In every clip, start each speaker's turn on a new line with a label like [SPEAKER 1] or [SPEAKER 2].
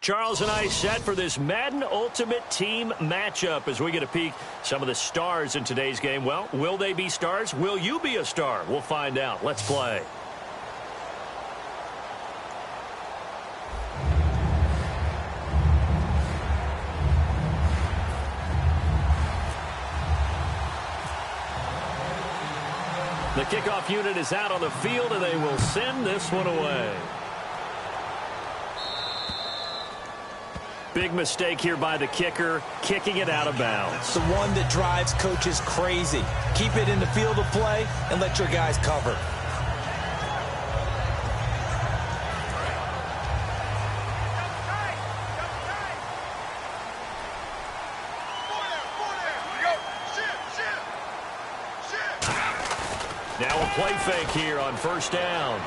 [SPEAKER 1] Charles and I set for this Madden Ultimate Team matchup as we get a peek some of the stars in today's game. Well, will they be stars? Will you be a star? We'll find out. Let's play. The kickoff unit is out on the field, and they will send this one away. Big mistake here by the kicker, kicking it out of bounds.
[SPEAKER 2] The one that drives coaches crazy. Keep it in the field of play and let your guys cover.
[SPEAKER 1] Now a play fake here on first down.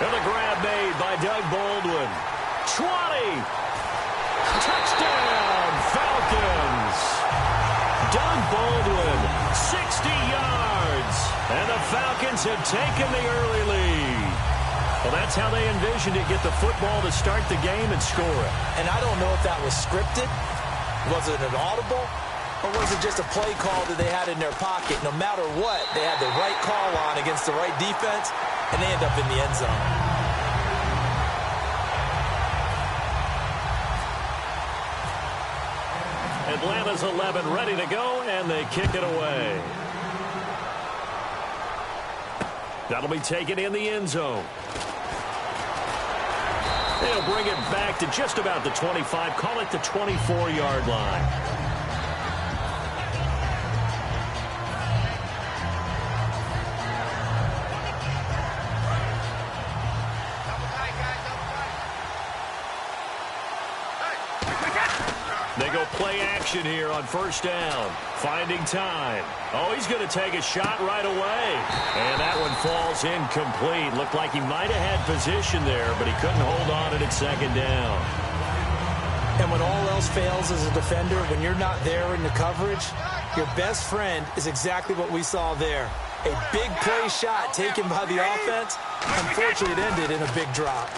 [SPEAKER 1] And a grab made by Doug Baldwin. 20. Touchdown, Falcons. Doug Baldwin, 60 yards. And the Falcons have taken the early lead. Well, that's how they envisioned it, get the football to start the game and score it.
[SPEAKER 2] And I don't know if that was scripted. Was it an audible? Or was it just a play call that they had in their pocket? No matter what, they had the right call on against the right defense, and they end up in the end zone.
[SPEAKER 1] Atlanta's 11 ready to go, and they kick it away. That'll be taken in the end zone. They'll bring it back to just about the 25, call it the 24-yard line. They go play action here on first down. Finding time. Oh, he's going to take a shot right away. And that one falls incomplete. Looked like he might have had position there, but he couldn't hold on at second down.
[SPEAKER 2] And when all else fails as a defender, when you're not there in the coverage, your best friend is exactly what we saw there. A big play shot taken by the offense. Unfortunately, it ended in a big drop.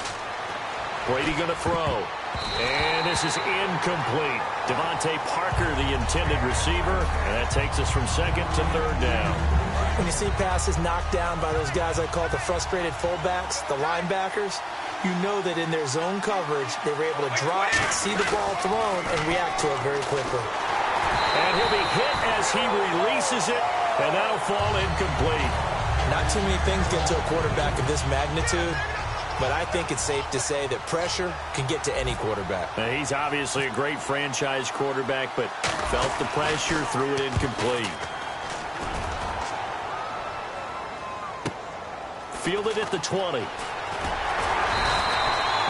[SPEAKER 1] Brady going to throw. And this is incomplete. Devontae Parker, the intended receiver. And that takes us from second to third down.
[SPEAKER 2] When you see passes knocked down by those guys I call the frustrated fullbacks, the linebackers, you know that in their zone coverage, they were able to drop, see the ball thrown, and react to it very quickly.
[SPEAKER 1] And he'll be hit as he releases it, and that'll fall incomplete.
[SPEAKER 2] Not too many things get to a quarterback of this magnitude. But I think it's safe to say that pressure can get to any quarterback.
[SPEAKER 1] He's obviously a great franchise quarterback, but felt the pressure, threw it incomplete. Fielded at the 20.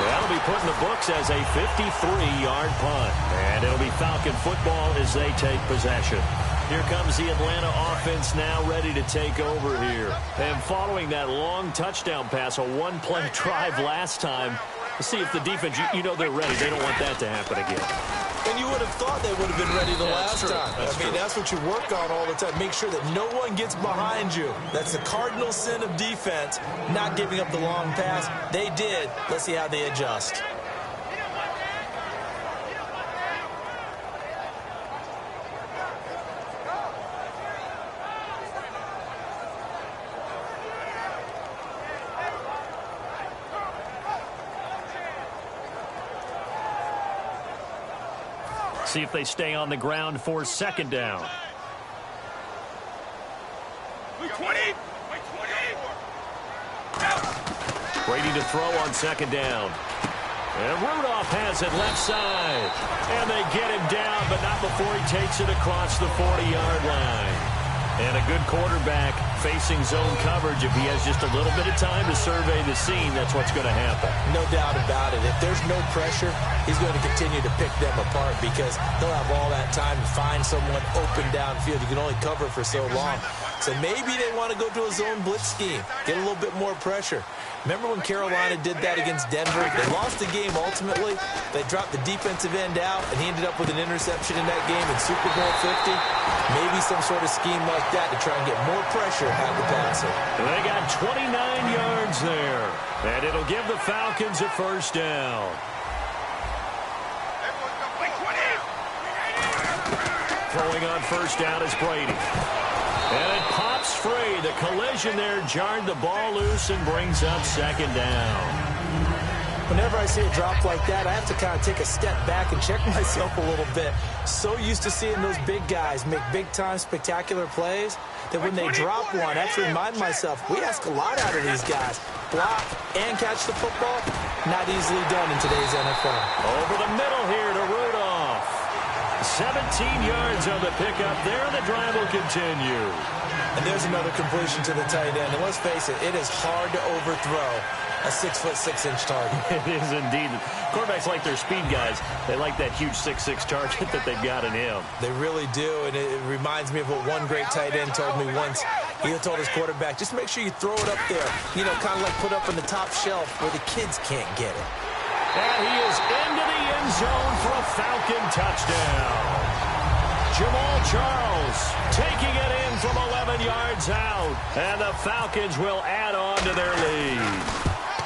[SPEAKER 1] That'll be put in the books as a 53-yard punt. And it'll be Falcon football as they take possession. Here comes the Atlanta offense now ready to take over here. And following that long touchdown pass, a one-play drive last time, let's see if the defense, you know they're ready. They don't want that to happen again.
[SPEAKER 2] And you would have thought they would have been ready the last time. I mean, that's what you work on all the time. Make sure that no one gets behind you. That's the cardinal sin of defense, not giving up the long pass. They did. Let's see how they adjust.
[SPEAKER 1] See if they stay on the ground for second down. Brady to throw on second down. And Rudolph has it left side. And they get him down, but not before he takes it across the 40-yard line. And a good quarterback facing zone coverage. If he has just a little bit of time to survey the scene, that's what's going to happen.
[SPEAKER 2] No doubt about it. If there's no pressure, he's going to continue to pick them apart because he'll have all that time to find someone open downfield. You can only cover for so long. So maybe they want to go to a zone blitz scheme, get a little bit more pressure. Remember when Carolina did that against Denver? They lost the game ultimately. They dropped the defensive end out, and he ended up with an interception in that game in Super Bowl 50. Maybe some sort of scheme like that to try and get more pressure at the passer.
[SPEAKER 1] They got 29 yards there, and it'll give the Falcons a first down. Throwing on first down is Brady. And it pops free. The collision there jarred the ball loose and brings up second down.
[SPEAKER 2] Whenever I see a drop like that, I have to kind of take a step back and check myself a little bit. So used to seeing those big guys make big-time spectacular plays that when they drop one, I have to remind myself, we ask a lot out of these guys. Block and catch the football, not easily done in today's NFL.
[SPEAKER 1] Over the middle here to Rudolph. 17 yards on the pickup there. The drive will continue.
[SPEAKER 2] And there's another completion to the tight end. And let's face it, it is hard to overthrow a 6'6" target.
[SPEAKER 1] It is indeed. Quarterbacks like their speed guys. They like that huge 6'6" target that they've got in him.
[SPEAKER 2] They really do, and it reminds me of what one great tight end told me once. He told his quarterback, just make sure you throw it up there. You know, kind of like put up on the top shelf where the kids can't get it.
[SPEAKER 1] And he is into the end zone for a Falcon touchdown. Jamal Charles taking it in from 11 yards out. And the Falcons will add on to their lead.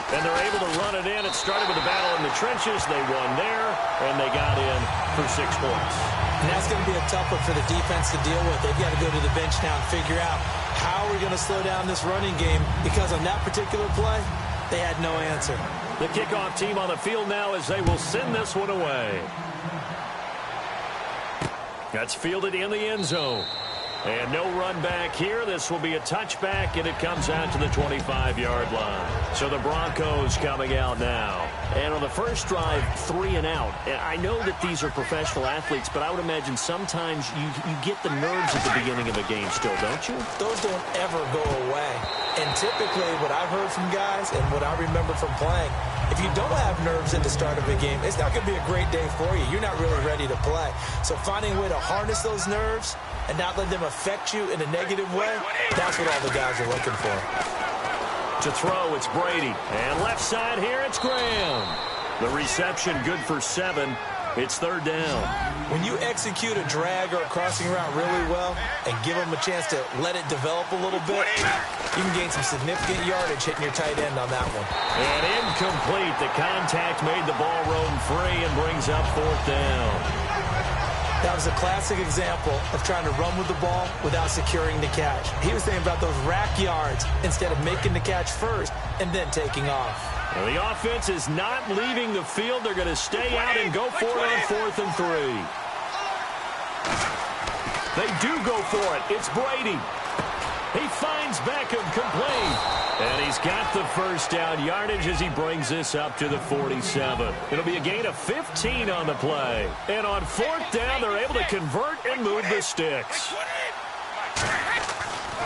[SPEAKER 1] And they're able to run it in. It started with a battle in the trenches. They won there, and they got in for 6 points.
[SPEAKER 2] And that's going to be a tough one for the defense to deal with. They've got to go to the bench now and figure out how we're going to slow down this running game, because on that particular play, they had no answer.
[SPEAKER 1] The kickoff team on the field now as they will send this one away. That's fielded in the end zone. And no run back here. This will be a touchback, and it comes out to the 25-yard line. So the Broncos coming out now. And on the first drive, 3 and out. And I know that these are professional athletes, but I would imagine sometimes you get the nerves at the beginning of a game still, don't you?
[SPEAKER 2] Those don't ever go away. And typically what I've heard from guys and what I remember from playing, if you don't have nerves at the start of a game, it's not going to be a great day for you. You're not really ready to play. So finding a way to harness those nerves and not let them affect you in a negative way, that's what all the guys are looking for.
[SPEAKER 1] To throw, it's Brady. And left side here, it's Graham. The reception good for 7. It's third down.
[SPEAKER 2] When you execute a drag or a crossing route really well and give them a chance to let it develop a little bit, you can gain some significant yardage hitting your tight end on that one.
[SPEAKER 1] And incomplete. The contact made the ball roam free and brings up fourth down.
[SPEAKER 2] That was a classic example of trying to run with the ball without securing the catch. He was thinking about those rack yards instead of making the catch first and then taking off.
[SPEAKER 1] Well, the offense is not leaving the field. They're going to stay out and go for it on 4th and 3. They do go for it. It's Brady. He finds Beckham complete. And he's got the first down yardage as he brings this up to the 47. It'll be a gain of 15 on the play. And on 4th down, they're able to convert and move the sticks.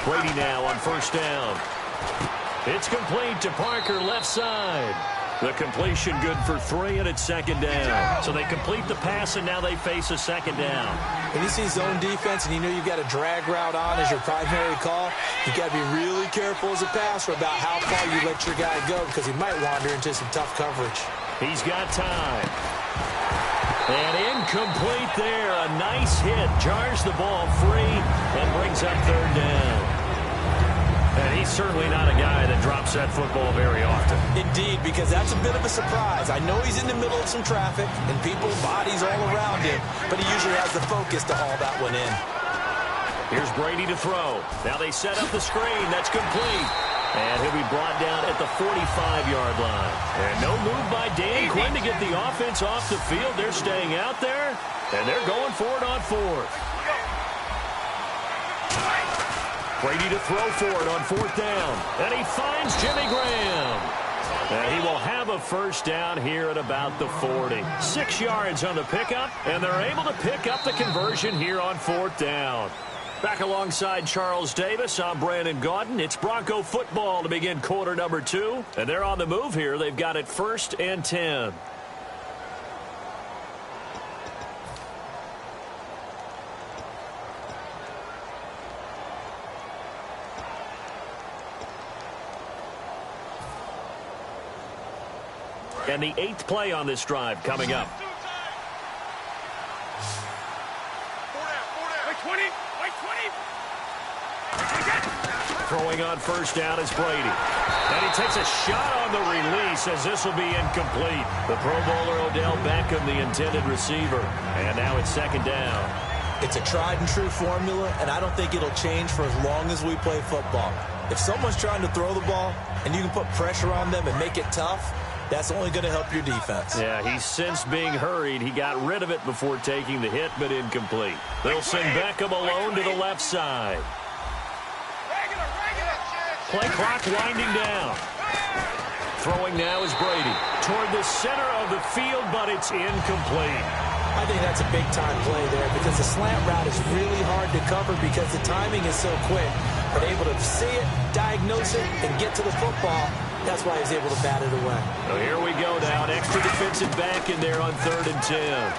[SPEAKER 1] Brady now on first down. It's complete to Parker left side. The completion good for 3, and it's second down. So they complete the pass, and now they face a second down.
[SPEAKER 2] When you see zone defense and you know you've got a drag route on as your primary call, you've got to be really careful as a passer about how far you let your guy go, because he might wander into some tough coverage.
[SPEAKER 1] He's got time. And incomplete there. A nice hit. Jars the ball free and brings up third down. And he's certainly not a guy that drops that football very often.
[SPEAKER 2] Indeed, because that's a bit of a surprise. I know he's in the middle of some traffic and people, bodies all around him, but he usually has the focus to haul that one in.
[SPEAKER 1] Here's Brady to throw. Now they set up the screen. That's complete. And he'll be brought down at the 45-yard line. And no move by Dan Quinn to get the offense off the field. They're staying out there, and they're going for it on 4th. Brady to throw for it on 4th down. And he finds Jimmy Graham. And he will have a first down here at about the 40. 6 yards on the pickup, and they're able to pick up the conversion here on 4th down. Back alongside Charles Davis, I'm Brandon Gaudin. It's Bronco football to begin quarter number 2. And they're on the move here. They've got it 1st and 10. And the 8th play on this drive coming up. Throwing on first down is Brady. And he takes a shot on the release as this will be incomplete. The Pro Bowler Odell Beckham, the intended receiver. And now it's second down.
[SPEAKER 2] It's a tried-and-true formula, and I don't think it'll change for as long as we play football. If someone's trying to throw the ball and you can put pressure on them and make it tough, that's only going to help your defense.
[SPEAKER 1] Yeah, he's since being hurried. He got rid of it before taking the hit, but incomplete. They'll send Beckham alone to the left side. Play clock winding down. Throwing now is Brady toward the center of the field, but it's incomplete.
[SPEAKER 2] I think that's a big-time play there because the slant route is really hard to cover because the timing is so quick. But able to see it, diagnose it, and get to the football, that's why he's able to bat it away.
[SPEAKER 1] So here we go now. An extra defensive back in there on 3rd and 10.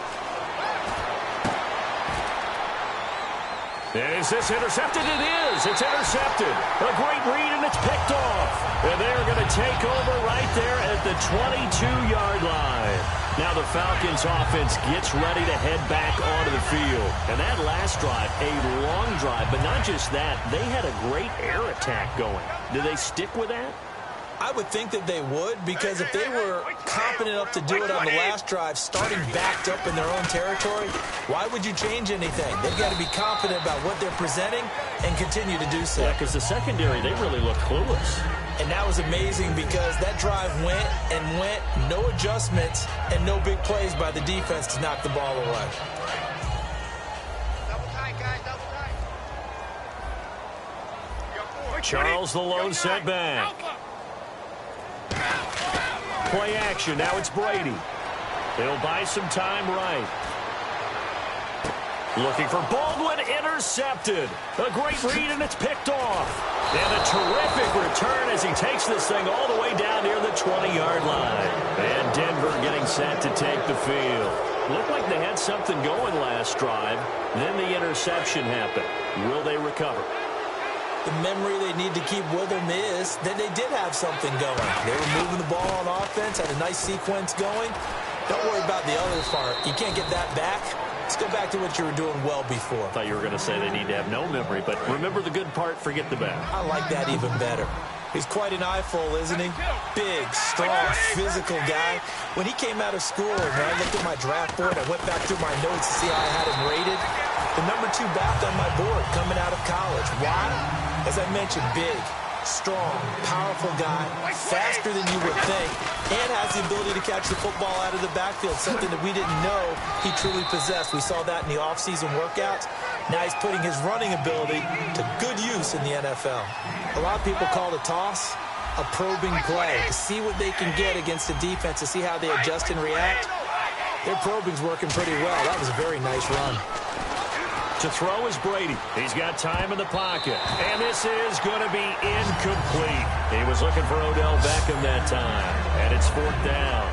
[SPEAKER 1] Is this intercepted? It is. It's intercepted. A great read, and it's picked off. And they're going to take over right there at the 22-yard line. Now the Falcons offense gets ready to head back onto the field. And that last drive, a long drive, but not just that. They had a great air attack going. Do they stick with that?
[SPEAKER 2] I would think that they would, because if they were confident enough to do it on the last drive, starting backed up in their own territory, why would you change anything? They've got to be confident about what they're presenting and continue to do so.
[SPEAKER 1] Yeah, because the secondary, they really look clueless.
[SPEAKER 2] And that was amazing because that drive went and went, no adjustments, and no big plays by the defense to knock the ball away.
[SPEAKER 1] Charles the lone setback. Play action. Now it's Brady. They'll buy some time right. Looking for Baldwin. Intercepted. A great read, and it's picked off. And a terrific return as he takes this thing all the way down near the 20-yard line. And Denver getting set to take the field. Looked like they had something going last drive. Then the interception happened. Will they recover?
[SPEAKER 2] The memory they need to keep with them is that they did have something going. They were moving the ball on offense, had a nice sequence going. Don't worry about the other part. You can't get that back. Let's go back to what you were doing well before.
[SPEAKER 1] I thought you were going to say they need to have no memory, but remember the good part, forget the bad.
[SPEAKER 2] I like that even better. He's quite an eyeful, isn't he? Big, strong, physical guy. When he came out of school, and I looked at my draft board, I went back through my notes to see how I had him rated. The number 2 back on my board coming out of college. Why? As I mentioned, big, strong, powerful guy, faster than you would think, and has the ability to catch the football out of the backfield, something that we didn't know he truly possessed. We saw that in the offseason workouts. Now he's putting his running ability to good use in the NFL. A lot of people call the toss a probing play, to see what they can get against the defense, to see how they adjust and react. Their probing's working pretty well. That was a very nice run.
[SPEAKER 1] To throw is Brady. He's got time in the pocket. And this is going to be incomplete. He was looking for Odell Beckham that time. And it's 4th down.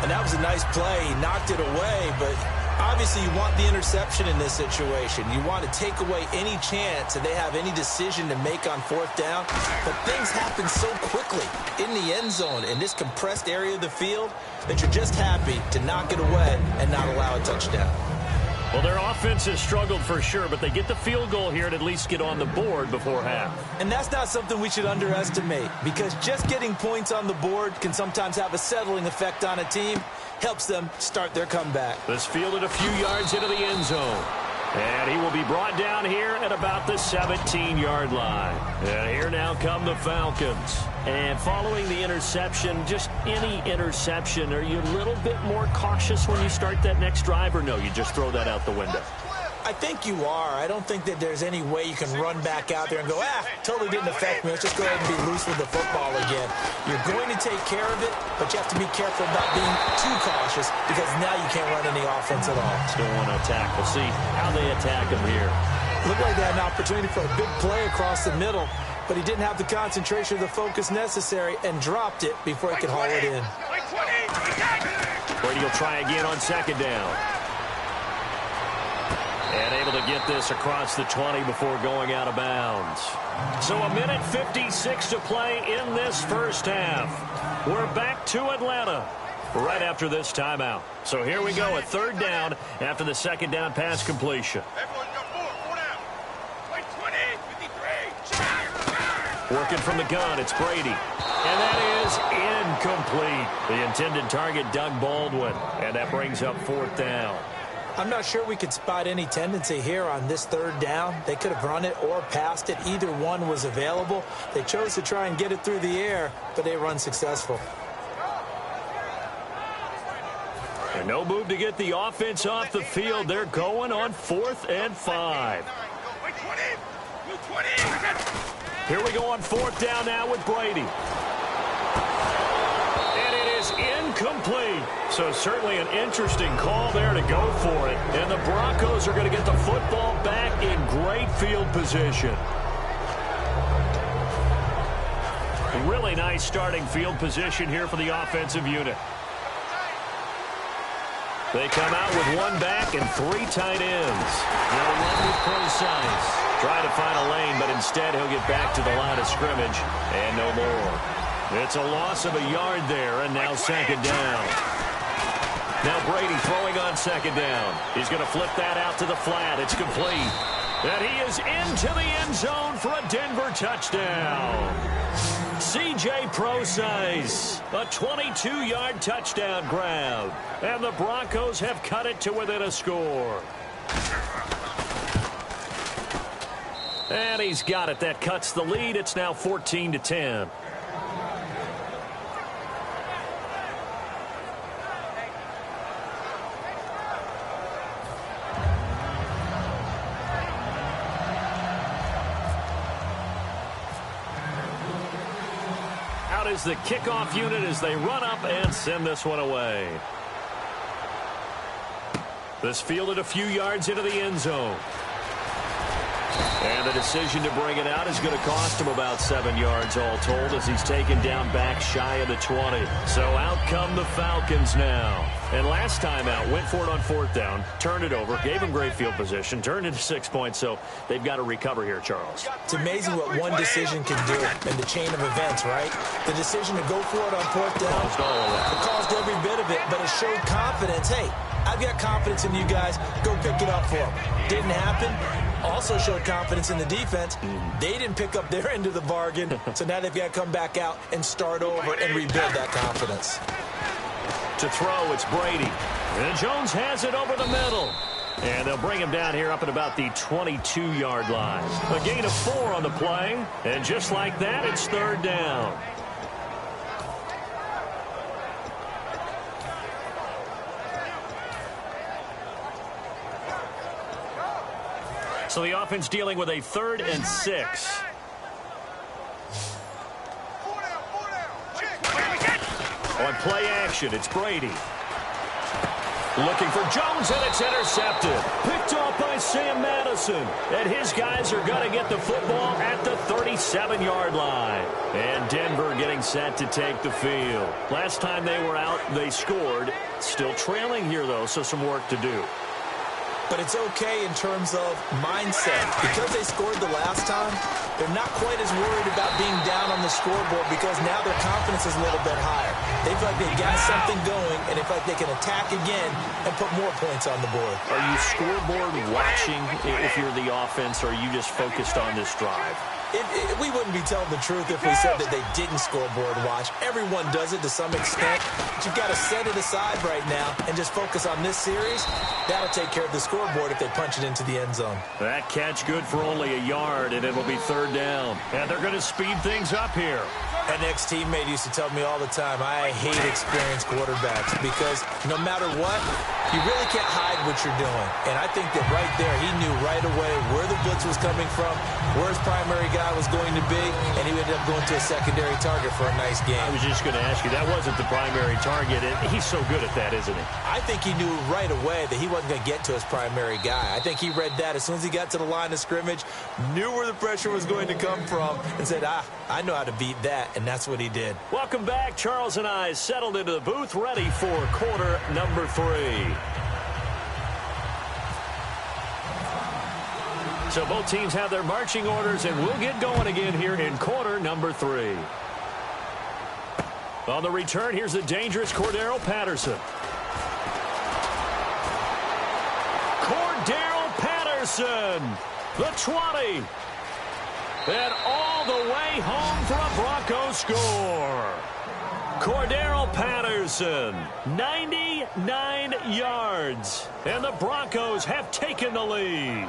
[SPEAKER 2] And that was a nice play. He knocked it away, but obviously you want the interception in this situation. You want to take away any chance that they have any decision to make on 4th down. But things happen so quickly in the end zone in this compressed area of the field that you're just happy to knock it away and not allow a touchdown.
[SPEAKER 1] Well, their offense has struggled for sure, but they get the field goal here and at least get on the board before half.
[SPEAKER 2] And that's not something we should underestimate, because just getting points on the board can sometimes have a settling effect on a team. Helps them start their comeback.
[SPEAKER 1] This fielded a few yards into the end zone. And he will be brought down here at about the 17-yard line. And here now come the Falcons. And following the interception, just any interception, are you a little bit more cautious when you start that next drive, or no, you just throw that out the window?
[SPEAKER 2] I think you are. I don't think that there's any way you can run back out there and go, totally didn't affect me. Let's just go ahead and be loose with the football again. You're going to take care of it, but you have to be careful about being too cautious, because now you can't run any offense at all.
[SPEAKER 1] Still want to attack. We'll see how they attack him here.
[SPEAKER 2] Looked like they had an opportunity for a big play across the middle, but he didn't have the concentration or the focus necessary and dropped it before he could haul it in.
[SPEAKER 1] Brady will try again on 2nd down. And able to get this across the 20 before going out of bounds. So 1:56 to play in this first half. We're back to Atlanta right after this timeout. So here we go, a 3rd down after the 2nd down pass completion. Working from the gun, it's Brady. And that is incomplete. The intended target, Doug Baldwin. And that brings up 4th down.
[SPEAKER 2] I'm not sure we could spot any tendency here on this third down. They could have run it or passed it. Either one was available. They chose to try and get it through the air, but they were unsuccessful.
[SPEAKER 1] And no move to get the offense off the field. They're going on 4th and 5. Here we go on 4th down now with Brady. And it is incomplete. So certainly an interesting call there to go for it. And the Broncos are going to get the football back in great field position. Really nice starting field position here for the offensive unit. They come out with 1 back and 3 tight ends. They'll run with Procise. Try to find a lane, but instead he'll get back to the line of scrimmage. And no more. It's a loss of a yard there, and now 2nd down. Now Brady throwing on 2nd down. He's going to flip that out to the flat. It's complete. And he is into the end zone for a Denver touchdown. C.J. Procise, a 22-yard touchdown grab. And the Broncos have cut it to within a score. And he's got it. That cuts the lead. It's now 14-10. Out is the kickoff unit as they run up and send this one away. This fielded a few yards into the end zone. And the decision to bring it out is going to cost him about 7 yards all told as he's taken down back shy of the 20. So out come the Falcons now. And last time out, went for it on 4th down, turned it over, gave him great field position, turned into 6 points, so they've got to recover here, Charles.
[SPEAKER 2] It's amazing what one decision can do in the chain of events, right? The decision to go for it on 4th down.
[SPEAKER 1] Caused all of that.
[SPEAKER 2] It caused every bit of it, but it showed confidence. Hey, I've got confidence in you guys. Go pick it up for them. Didn't happen. Also showed confidence in the defense. They didn't pick up their end of the bargain, so now they've got to come back out and start over and rebuild that confidence.
[SPEAKER 1] To throw, it's Brady. And Jones has it over the middle. And they'll bring him down here up at about the 22-yard line. A gain of 4 on the play. And just like that, it's 3rd down. So the offense dealing with a 3rd and 6. On play action, it's Brady. Looking for Jones, and it's intercepted. Picked off by Sam Madison. And his guys are going to get the football at the 37-yard line. And Denver getting set to take the field. Last time they were out, they scored. Still trailing here, though, so some work to do.
[SPEAKER 2] But it's okay in terms of mindset. Because they scored the last time, they're not quite as worried about being down on the scoreboard because now their confidence is a little bit higher. They feel like they've got something going, and they feel like they can attack again and put more points on the board.
[SPEAKER 1] Are you scoreboard watching if you're the offense, or are you just focused on this drive?
[SPEAKER 2] We wouldn't be telling the truth if we said that they didn't scoreboard watch. Everyone does it to some extent. But you've got to set it aside right now and just focus on this series. That'll take care of the scoreboard if they punch it into the end zone.
[SPEAKER 1] That catch good for only a yard, and it'll be 3rd down. And they're going to speed things up here.
[SPEAKER 2] An ex-teammate used to tell me all the time, I hate experienced quarterbacks because no matter what, you really can't hide what you're doing. And I think that right there, he knew right away where the blitz was coming from, where his primary guy was going to be, and he ended up going to a secondary target for a nice game.
[SPEAKER 1] I was just going to ask you, that wasn't the primary target. He's so good at that, isn't he?
[SPEAKER 2] I think he knew right away that he wasn't going to get to his primary guy. I think he read that as soon as he got to the line of scrimmage, knew where the pressure was going to come from, and said, I know how to beat that, and that's what he did.
[SPEAKER 1] Welcome back. Charles and I settled into the booth, ready for quarter number 3. So both teams have their marching orders, and we'll get going again here in quarter number 3. On the return, here's the dangerous Cordero Patterson. Cordero Patterson, the 20. And all the way home for a Broncos score. Cordero Patterson, 99 yards. And the Broncos have taken the lead.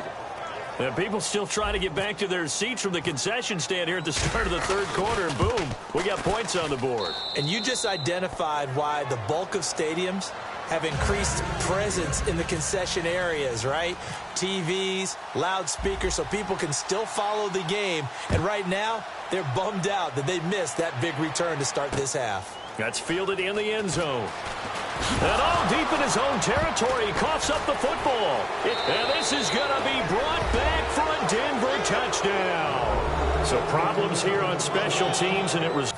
[SPEAKER 1] And people still trying to get back to their seats from the concession stand here at the start of the third quarter. And boom, we got points on the board.
[SPEAKER 2] And you just identified why the bulk of stadiums have increased presence in the concession areas, right? TVs, loudspeakers, so people can still follow the game. And right now, they're bummed out that they missed that big return to start this half.
[SPEAKER 1] That's fielded in the end zone. And all deep in his own territory, he coughs up the football. And this is going to be brought back for a Denver touchdown. So problems here on special teams, and it was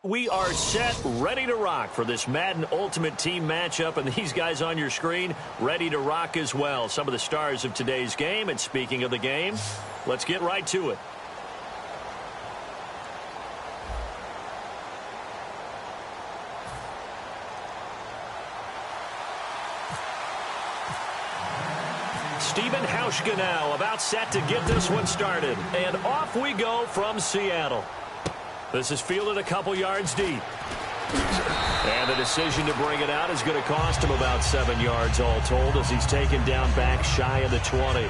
[SPEAKER 1] We are set, ready to rock for this Madden Ultimate Team matchup, and these guys on your screen ready to rock as well. Some of the stars of today's game, and speaking of the game, let's get right to it. Steven Hauschka now about set to get this one started. And off we go from Seattle. This is fielded a couple yards deep. And the decision to bring it out is going to cost him about 7 yards all told as he's taken down back shy of the 20.